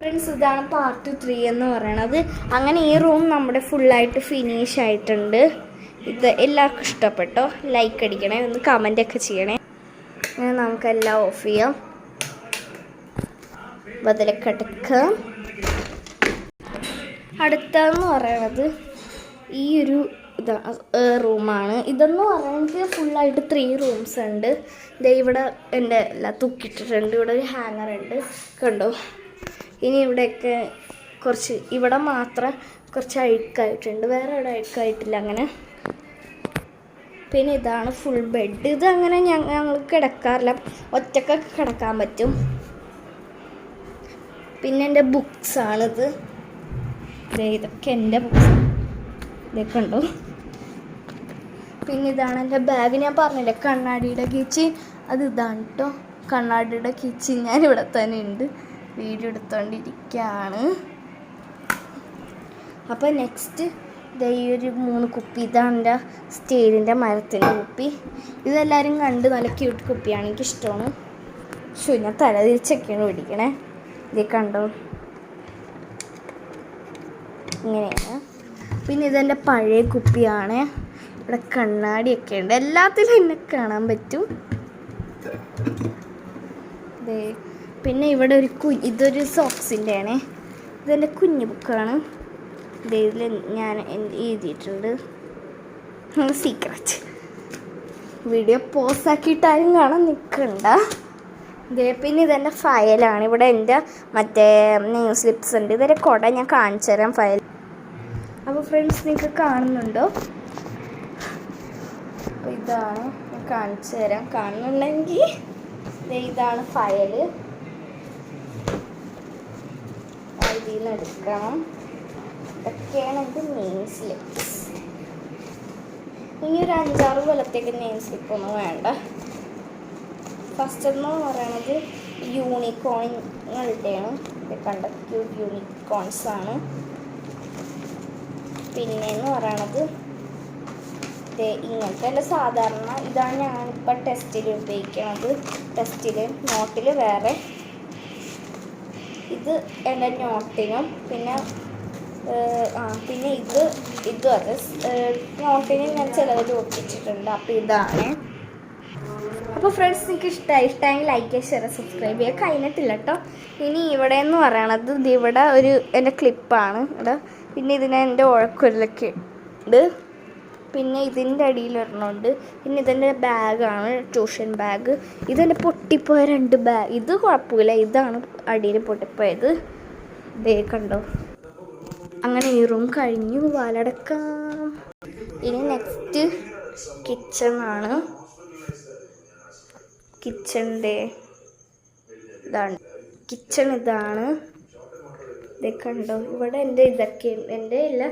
Friends, ഇതാണ് part 3 എന്ന് പറയണത്. അങ്ങനെ ഈ റൂം നമ്മുടെ ഫുള്ളായിട്ട് ഫിനിഷ് ആയിട്ടുണ്ട്. ഇത് എല്ലാവർക്കും ഇഷ്ടപ്പെട്ടോ? ലൈക്ക് അടിക്കണേ, ഒന്ന് കമൻ്റ് ഒക്കെ ചെയ്യണേ. അങ്ങനെ നമുക്കെല്ലാം ഓഫ് ചെയ്യാം. ബദലൊക്കെ എടുക്കാം. അടുത്തതെന്ന് പറയണത് ഈ ഒരു റൂമാണ്. ഇതെന്ന് പറയുന്നത് ഫുള്ളായിട്ട് 3 റൂംസ് ഉണ്ട്. ഇവിടെ എൻ്റെ എല്ലാം തൂക്കിയിട്ടിട്ടുണ്ട്. ഇവിടെ ഒരു ഹാങ്ങർ ഉണ്ട്, കണ്ടോ? ഇനി ഇവിടെയൊക്കെ ഇവിടെ മാത്രം കുറച്ച് അഴുക്കായിട്ടുണ്ട്, വേറെ ഇവിടെ അഴുക്കായിട്ടില്ല അങ്ങനെ. പിന്നെ ഇതാണ് ഫുൾ ബെഡ്. ഇത് അങ്ങനെ ഞങ്ങൾ കിടക്കാറില്ല, ഒറ്റക്കൊക്കെ കിടക്കാൻ പറ്റും. പിന്നെ എൻ്റെ ബുക്സാണിത്. ഇതൊക്കെ എൻ്റെ ബുക്സ്, ഇതൊക്കെ ഉണ്ടോ? പിന്നെ ഇതാണ് എൻ്റെ ബാഗ്. ഞാൻ പറഞ്ഞില്ലേ കണ്ണാടിയുടെ കിച്ചൻ, അത് ഇതാണ് കേട്ടോ. കണ്ണാടിയുടെ കിച്ചൻ ഞാനിവിടെ തന്നെ ഉണ്ട്, വീഡിയോ എടുത്തോണ്ടിരിക്കുകയാണ്. അപ്പോൾ നെക്സ്റ്റ് ഈ ഒരു 3 കുപ്പി. ഇതാണ് എൻ്റെ സ്റ്റീലിൻ്റെ മരത്തിൻ്റെ കുപ്പി. ഇതെല്ലാവരും കണ്ട് നല്ല ക്യൂട്ട് കുപ്പിയാണ്, എനിക്കിഷ്ടമാണ്. ഞാൻ തലതിരിച്ചൊക്കെയാണ് പിടിക്കണേ. ഇത് കണ്ടോ, ഇങ്ങനെയാണ്. പിന്നെ ഇതെൻ്റെ പഴയ കുപ്പിയാണ്. ഇവിടെ കണ്ണാടിയൊക്കെ ഉണ്ട്, എല്ലാത്തിലും എന്നെ കാണാൻ പറ്റും. പിന്നെ ഇവിടെ ഇതൊരു സോക്സിൻ്റെ ആണ്. ഇതെൻ്റെ കുഞ്ഞു ബുക്കാണ്. ഇതിൽ ഞാൻ എഴുതിയിട്ടുണ്ട് സീക്രറ്റ്. വീഡിയോ പോസാക്കിയിട്ടാരും കാണാൻ നിൽക്കണ്ട. പിന്നെ ഇതെൻ്റെ ഫയലാണ്. ഇവിടെ എൻ്റെ മറ്റേ നെയിം സ്ലിപ്സ് ഉണ്ട്. ഇതൊരു കൊട, ഞാൻ കാണിച്ചു തരാം ഫയൽ. അപ്പോൾ ഫ്രണ്ട്സ്, നിങ്ങൾക്ക് കാണുന്നുണ്ടോ? അപ്പോൾ ഇതാണ്, ഞാൻ കാണിച്ചു തരാം. കാണുന്നുണ്ടെങ്കിൽ ഇതാണ് ഫയല്. ഇതിൽ നിന്ന് എടുക്കണം. ഇതൊക്കെയാണ് എൻ്റെ നെയിം സ്ലിപ്സ്. ഇനി ഒരു 5-6 കൊല്ലത്തേക്ക് നെയിം സ്ലിപ്പൊന്നും വേണ്ട. ഫസ്റ്റ് എന്ന് പറയണത് യൂണിക്കോണുകളുടെയാണ്. ഇത് കണ്ട ക്യൂട്ട് യൂണിക്കോൺസാണ്. പിന്നെയെന്ന് പറയണത് ഇങ്ങനത്തെ അല്ല, സാധാരണ ഇതാണ് ഞാനിപ്പോൾ ടെസ്റ്റിൽ ഉപയോഗിക്കുന്നത്. ടെസ്റ്റിൽ നോട്ടിൽ വേറെ, ഇത് എൻ്റെ നോട്ടിനും. പിന്നെ ഇതും അത് നോട്ടിന് ഞാൻ ചിലതിൽ ഒട്ടിച്ചിട്ടുണ്ട്. അപ്പോൾ ഇതാണ്. അപ്പോൾ ഫ്രണ്ട്സ്, നിങ്ങൾക്ക് ഇഷ്ടമായെങ്കിൽ ലൈക്ക് ചെയ്യുക, ഷെയർ, സബ്സ്ക്രൈബ് ചെയ്യുക. കഴിഞ്ഞിട്ടില്ല കേട്ടോ. ഇനി ഇവിടെ എന്ന് പറയണത് ഇവിടെ ഒരു എൻ്റെ ക്ലിപ്പാണ് ഇവിടെ. പിന്നെ ഇതിന് എൻ്റെ ഉഴക്കുരലൊക്കെ ഉണ്ട്. പിന്നെ ഇതിൻ്റെ അടിയിലൊരെണ്ണമുണ്ട്. പിന്നെ ഇതെൻ്റെ ബാഗാണ്, ട്യൂഷൻ ബാഗ്. ഇതെൻ്റെ പൊട്ടിപ്പോയ 2 ബാഗ്. ഇത് കുഴപ്പമില്ല, ഇതാണ് അടിയിൽ പൊട്ടിപ്പോയത്. ഇതേ കണ്ടോ. അങ്ങനെ ഈ റൂം കഴിഞ്ഞു, വാലടക്കാം. ഇനി നെക്സ്റ്റ് കിച്ചണാണ്. കിച്ചണിൻ്റെ ഇതാണ് കിച്ചൺ. ഇതാണ്, ഇതൊക്കെ കണ്ടോ. ഇവിടെ എൻ്റെ ഇതൊക്കെ എൻ്റെ എല്ലാ